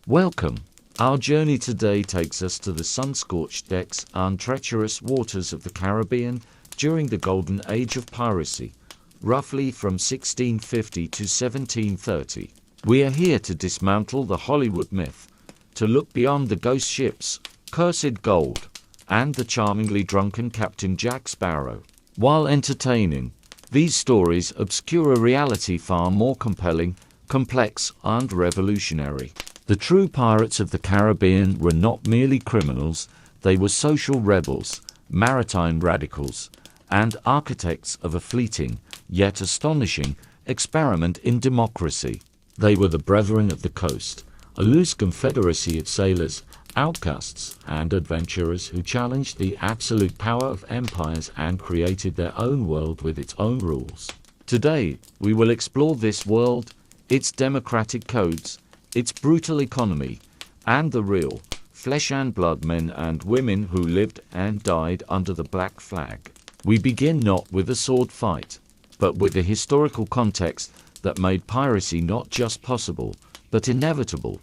Welcome. Our journey today takes us to the sun-scorched decks and treacherous waters of the Caribbean during the golden age of piracy, roughly from 1650 to 1730. We are here to dismantle the Hollywood myth, to look beyond the ghost ships, cursed gold, and the charmingly drunken Captain Jack Sparrow. While entertaining, these stories obscure a reality far more compelling, complex, and revolutionary. The true pirates of the Caribbean were not merely criminals, they were social rebels, maritime radicals, and architects of a fleeting, yet astonishing, experiment in democracy. They were the Brethren of the Coast, a loose confederacy of sailors, outcasts, and adventurers who challenged the absolute power of empires and created their own world with its own rules. Today, we will explore this world, its democratic codes, its brutal economy, and the real, flesh and blood men and women who lived and died under the black flag. We begin not with a sword fight, but with the historical context that made piracy not just possible, but inevitable.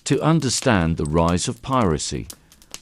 To understand the rise of piracy,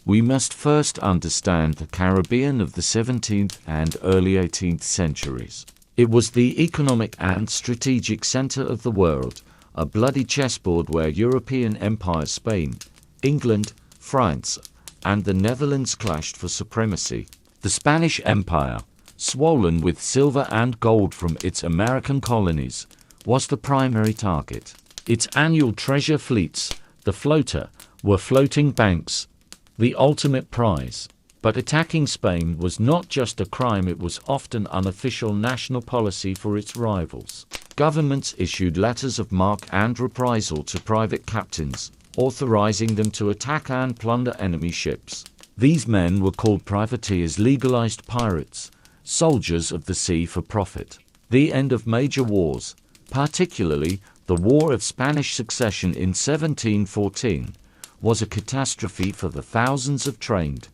we must first understand the Caribbean of the 17th and early 18th centuries. It was the economic and strategic center of the world, a bloody chessboard where European empires Spain, England, France, and the Netherlands clashed for supremacy. The Spanish Empire, swollen with silver and gold from its American colonies, was the primary target. Its annual treasure fleets, the floater, were floating banks, the ultimate prize. But attacking Spain was not just a crime, it was often unofficial national policy for its rivals. Governments issued letters of marque and reprisal to private captains, authorizing them to attack and plunder enemy ships. These men were called privateers, legalized pirates, soldiers of the sea for profit. The end of major wars, particularly the War of Spanish Succession in 1714, was a catastrophe for the thousands of trained,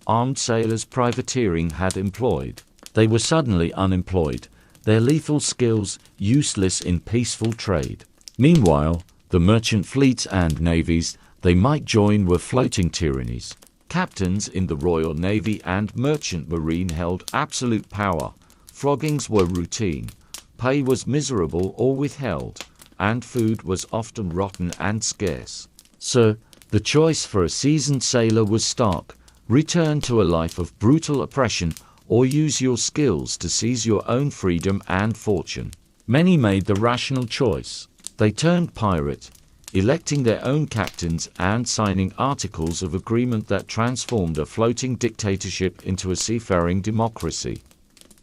armed sailors privateering had employed. They were suddenly unemployed, their lethal skills useless in peaceful trade. Meanwhile, the merchant fleets and navies they might join were floating tyrannies. Captains in the Royal Navy and Merchant Marine held absolute power. Floggings were routine, pay was miserable or withheld, and food was often rotten and scarce. So, the choice for a seasoned sailor was stark: return to a life of brutal oppression, or use your skills to seize your own freedom and fortune. Many made the rational choice. They turned pirate, electing their own captains and signing articles of agreement that transformed a floating dictatorship into a seafaring democracy.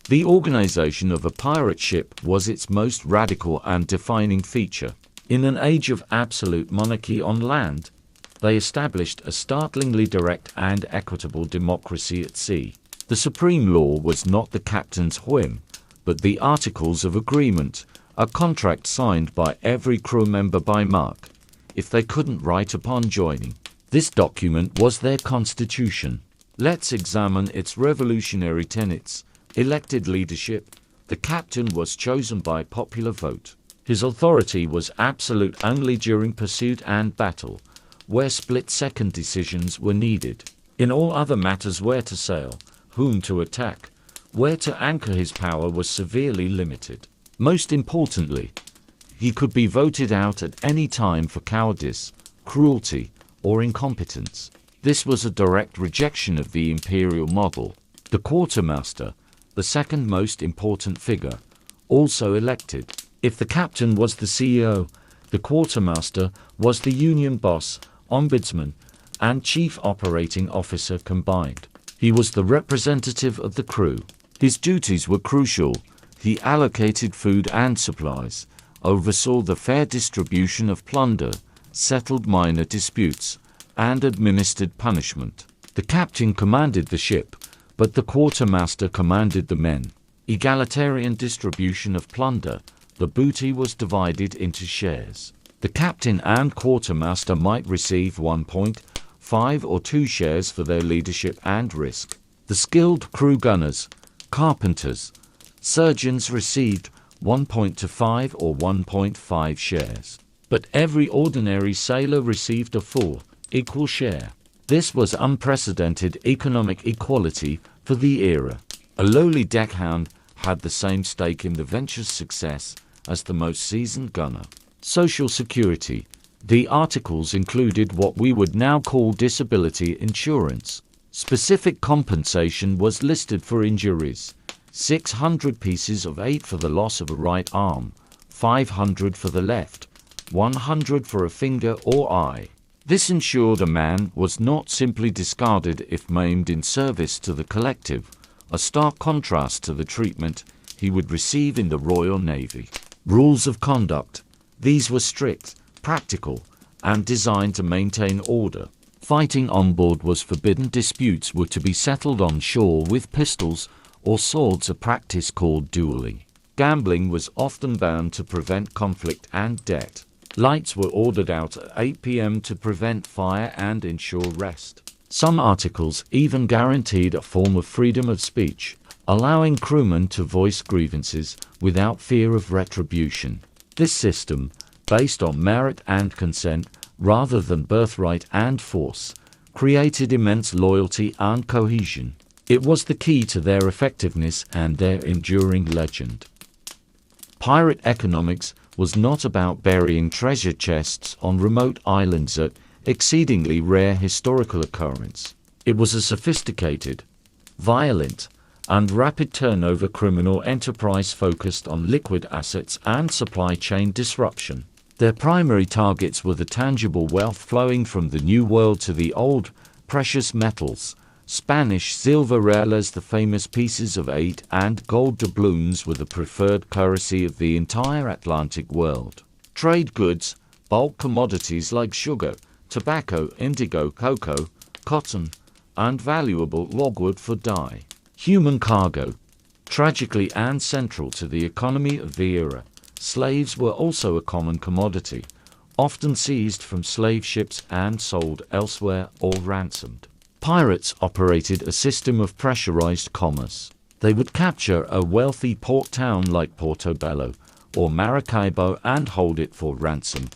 The organization of a pirate ship was its most radical and defining feature. In an age of absolute monarchy on land, they established a startlingly direct and equitable democracy at sea. The supreme law was not the captain's whim, but the Articles of Agreement, a contract signed by every crew member by mark, if they couldn't write upon joining. This document was their constitution. Let's examine its revolutionary tenets. Elected leadership. The captain was chosen by popular vote. His authority was absolute only during pursuit and battle, where split-second decisions were needed. In all other matters, where to sail, whom to attack, where to anchor, his power was severely limited. Most importantly, he could be voted out at any time for cowardice, cruelty, or incompetence. This was a direct rejection of the imperial model. The quartermaster, the second most important figure, also elected. If the captain was the CEO, the quartermaster was the union boss, ombudsman, and chief operating officer combined. He was the representative of the crew. His duties were crucial. He allocated food and supplies, oversaw the fair distribution of plunder, settled minor disputes, and administered punishment. The captain commanded the ship, but the quartermaster commanded the men. Egalitarian distribution of plunder. The booty was divided into shares. The captain and quartermaster might receive 1.5 or 2 shares for their leadership and risk. The skilled crew gunners, carpenters, surgeons received 1.25 or 1.5 shares. but every ordinary sailor received a full, equal share. This was unprecedented economic equality for the era. A lowly deckhand had the same stake in the venture's success as the most seasoned gunner. Social security. The articles included what we would now call disability insurance. Specific compensation was listed for injuries: 600 pieces of 8 for the loss of a right arm, 500 for the left, 100 for a finger or eye. This ensured a man was not simply discarded if maimed in service to the collective, a stark contrast to the treatment he would receive in the Royal Navy. Rules of conduct. These were strict, practical, and designed to maintain order. Fighting on board was forbidden. Disputes were to be settled on shore with pistols or swords, a practice called duelling. Gambling was often banned to prevent conflict and debt. Lights were ordered out at 8 p.m. to prevent fire and ensure rest. Some articles even guaranteed a form of freedom of speech, allowing crewmen to voice grievances without fear of retribution. This system, based on merit and consent rather than birthright and force, created immense loyalty and cohesion. It was the key to their effectiveness and their enduring legend. Pirate economics was not about burying treasure chests on remote islands at exceedingly rare historical occurrence. It was a sophisticated, violent, and rapid turnover criminal enterprise focused on liquid assets and supply chain disruption. Their primary targets were the tangible wealth flowing from the New World to the Old, precious metals. Spanish silver reales, the famous pieces of 8, and gold doubloons were the preferred currency of the entire Atlantic world. Trade goods, bulk commodities like sugar, tobacco, indigo, cocoa, cotton, and valuable logwood for dye. Human cargo. Tragically and central to the economy of the era, slaves were also a common commodity, often seized from slave ships and sold elsewhere or ransomed. Pirates operated a system of pressurized commerce. They would capture a wealthy port town like Portobello or Maracaibo and hold it for ransom,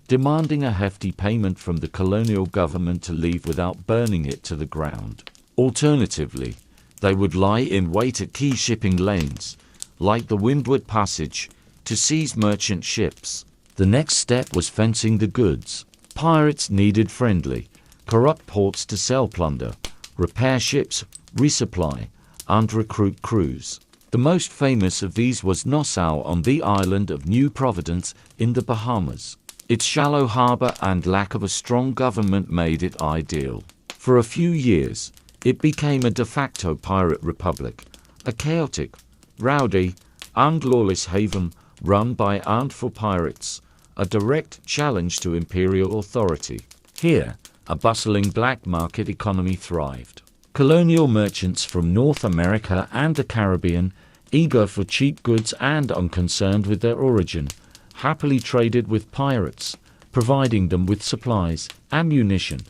demanding a hefty payment from the colonial government to leave without burning it to the ground. Alternatively, they would lie in wait at key shipping lanes, like the Windward Passage, to seize merchant ships. The next step was fencing the goods. Pirates needed friendly, corrupt ports to sell plunder, repair ships, resupply, and recruit crews. The most famous of these was Nassau on the island of New Providence in the Bahamas. Its shallow harbor and lack of a strong government made it ideal. For a few years, it became a de facto pirate republic, a chaotic, rowdy, and lawless haven run by and for pirates, a direct challenge to imperial authority. Here, a bustling black market economy thrived. Colonial merchants from North America and the Caribbean, eager for cheap goods and unconcerned with their origin, happily traded with pirates, providing them with supplies, ammunition,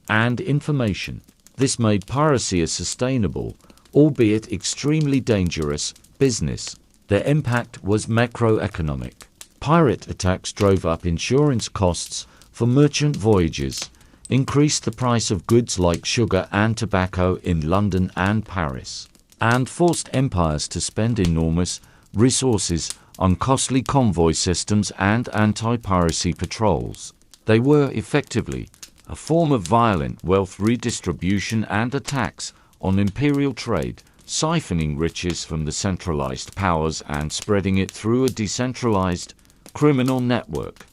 and information. This made piracy a sustainable, albeit extremely dangerous, business. Their impact was macroeconomic. Pirate attacks drove up insurance costs for merchant voyages, increased the price of goods like sugar and tobacco in London and Paris, and forced empires to spend enormous resources on costly convoy systems and anti-piracy patrols. They were effectively a form of violent wealth redistribution and attacks on imperial trade, siphoning riches from the centralized powers and spreading it through a decentralized criminal network.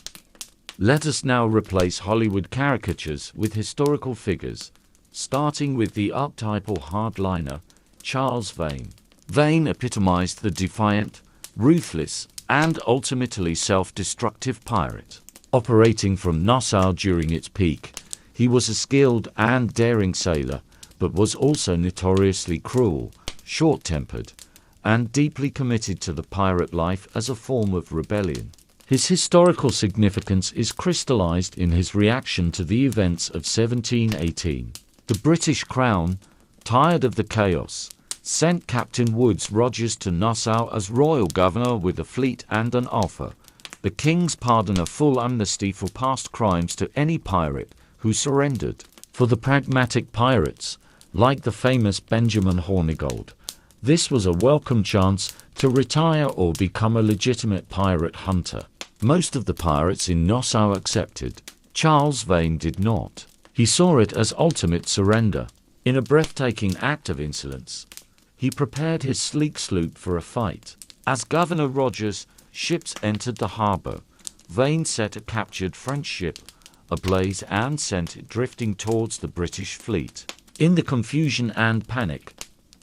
Let us now replace Hollywood caricatures with historical figures, starting with the archetypal hardliner, Charles Vane. Vane epitomized the defiant, ruthless, and ultimately self-destructive pirate. Operating from Nassau during its peak, he was a skilled and daring sailor, but was also notoriously cruel, short-tempered, and deeply committed to the pirate life as a form of rebellion. His historical significance is crystallized in his reaction to the events of 1718. The British Crown, tired of the chaos, sent Captain Woodes Rogers to Nassau as royal governor with a fleet and an offer, the king's pardon a full amnesty for past crimes to any pirate who surrendered. For the pragmatic pirates, like the famous Benjamin Hornigold, this was a welcome chance to retire or become a legitimate pirate hunter. Most of the pirates in Nassau accepted. Charles Vane did not. He saw it as ultimate surrender. In a breathtaking act of insolence, he prepared his sleek sloop for a fight. As Governor Rogers' ships entered the harbor, Vane set a captured French ship ablaze and sent it drifting towards the British fleet. In the confusion and panic,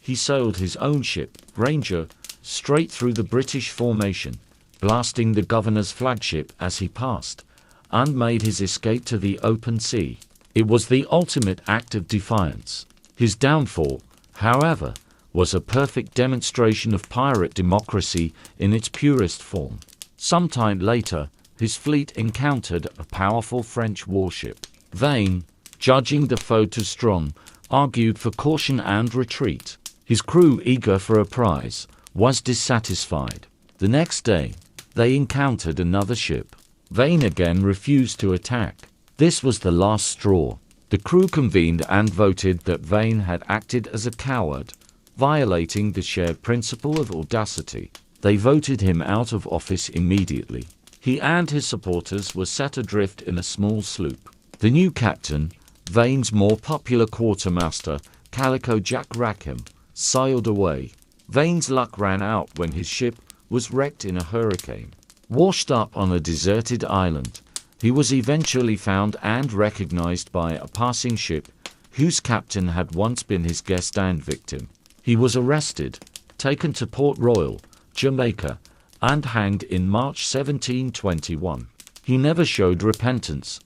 he sailed his own ship, Ranger, straight through the British formation, blasting the governor's flagship as he passed, and made his escape to the open sea. It was the ultimate act of defiance. His downfall, however, was a perfect demonstration of pirate democracy in its purest form. Sometime later, his fleet encountered a powerful French warship. Vane, judging the foe too strong, argued for caution and retreat. His crew, eager for a prize, was dissatisfied. The next day, they encountered another ship. Vane again refused to attack. This was the last straw. The crew convened and voted that Vane had acted as a coward, violating the shared principle of audacity. They voted him out of office immediately. He and his supporters were set adrift in a small sloop. The new captain, Vane's more popular quartermaster, Calico Jack Rackham, sailed away. Vane's luck ran out when his ship was wrecked in a hurricane. Washed up on a deserted island, he was eventually found and recognized by a passing ship whose captain had once been his guest and victim. He was arrested, taken to Port Royal, Jamaica, and hanged in March 1721. He never showed repentance,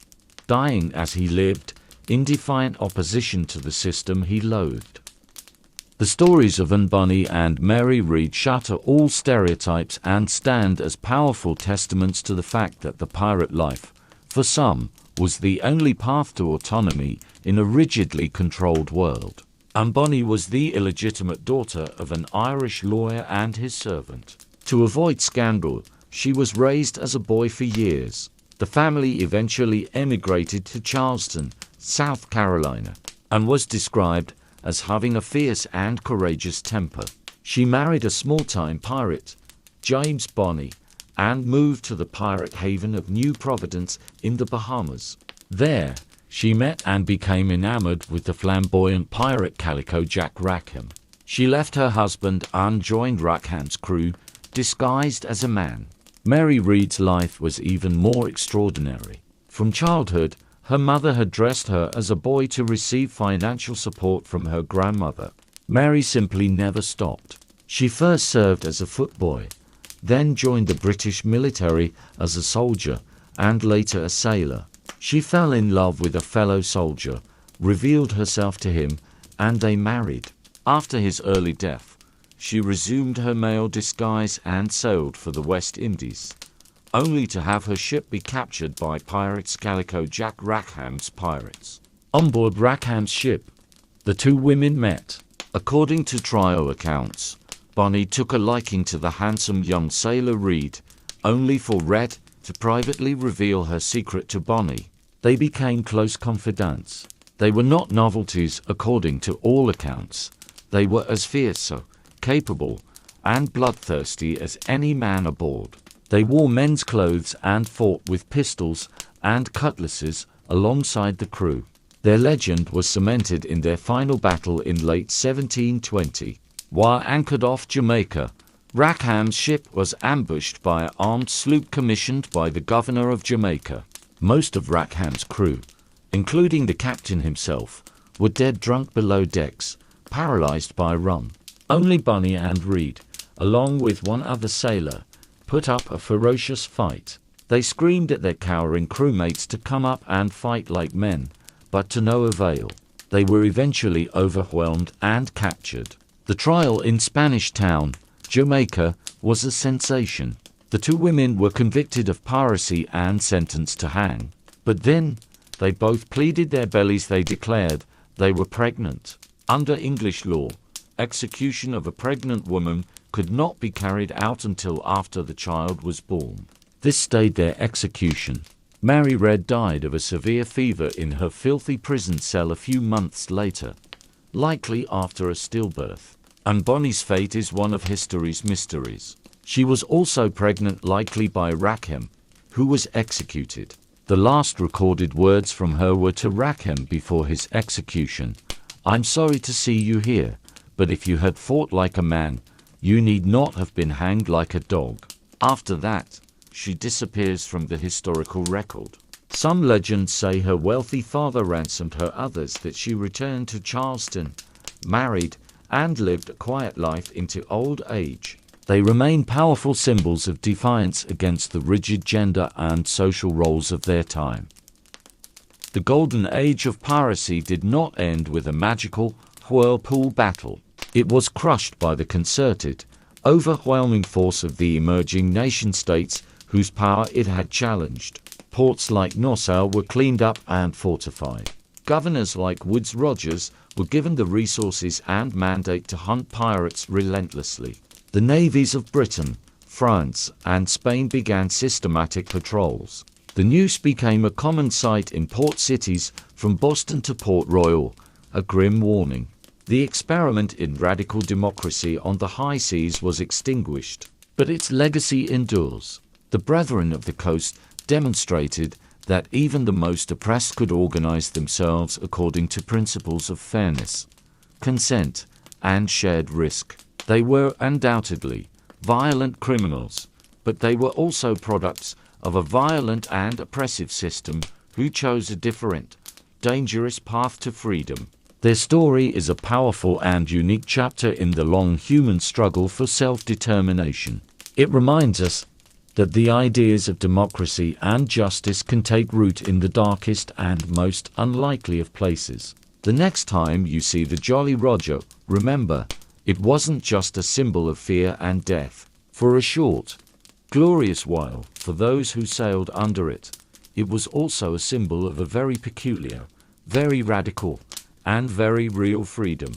dying as he lived, in defiant opposition to the system he loathed. The stories of Anne Bonny and Mary Read shatter all stereotypes and stand as powerful testaments to the fact that the pirate life, for some, was the only path to autonomy in a rigidly controlled world. Anne Bonny was the illegitimate daughter of an Irish lawyer and his servant. To avoid scandal, she was raised as a boy for years. The family eventually emigrated to Charleston, South Carolina, and was described as having a fierce and courageous temper. She married a small-time pirate, James Bonny, and moved to the pirate haven of New Providence in the Bahamas. There, she met and became enamored with the flamboyant pirate Calico Jack Rackham. She left her husband and joined Rackham's crew, disguised as a man. Mary Read's life was even more extraordinary. From childhood, her mother had dressed her as a boy to receive financial support from her grandmother. Mary simply never stopped. She first served as a footboy, then joined the British military as a soldier, and later a sailor. She fell in love with a fellow soldier, revealed herself to him, and they married. After his early death, she resumed her male disguise and sailed for the West Indies, only to have her ship be captured by pirates Calico Jack Rackham's pirates. On board Rackham's ship, the two women met. According to trial accounts, Bonny took a liking to the handsome young sailor Read, only for Red to privately reveal her secret to Bonny. They became close confidants. They were not novelties according to all accounts. They were as fierce, capable, and bloodthirsty as any man aboard. They wore men's clothes and fought with pistols and cutlasses alongside the crew. Their legend was cemented in their final battle in late 1720. While anchored off Jamaica, Rackham's ship was ambushed by an armed sloop commissioned by the governor of Jamaica. Most of Rackham's crew, including the captain himself, were dead drunk below decks, paralyzed by rum. Only Bonny and Read, along with one other sailor, put up a ferocious fight. They screamed at their cowering crewmates to come up and fight like men, but to no avail. They were eventually overwhelmed and captured. The trial in Spanish Town, Jamaica, was a sensation. The two women were convicted of piracy and sentenced to hang. But then, they both pleaded their bellies. They declared they were pregnant. Under English law, execution of a pregnant woman could not be carried out until after the child was born. This stayed their execution. Mary Red died of a severe fever in her filthy prison cell a few months later, likely after a stillbirth. And Bonnie's fate is one of history's mysteries. She was also pregnant, likely by Rackham, who was executed. The last recorded words from her were to Rackham before his execution: "I'm sorry to see you here, but if you had fought like a man, you need not have been hanged like a dog." After that, she disappears from the historical record. Some legends say her wealthy father ransomed her, others that she returned to Charleston, married, and lived a quiet life into old age. They remain powerful symbols of defiance against the rigid gender and social roles of their time. The golden age of piracy did not end with a magical whirlpool battle. It was crushed by the concerted, overwhelming force of the emerging nation-states whose power it had challenged. Ports like Nassau were cleaned up and fortified. Governors like Woodes Rogers were given the resources and mandate to hunt pirates relentlessly. The navies of Britain, France, and Spain began systematic patrols. The noose became a common sight in port cities from Boston to Port Royal, a grim warning. The experiment in radical democracy on the high seas was extinguished, but its legacy endures. The Brethren of the Coast demonstrated that even the most oppressed could organize themselves according to principles of fairness, consent, and shared risk. They were undoubtedly violent criminals, but they were also products of a violent and oppressive system who chose a different, dangerous path to freedom. Their story is a powerful and unique chapter in the long human struggle for self-determination. It reminds us that the ideas of democracy and justice can take root in the darkest and most unlikely of places. The next time you see the Jolly Roger, remember, it wasn't just a symbol of fear and death. For a short, glorious while, for those who sailed under it, it was also a symbol of a very peculiar, very radical, and very real freedom.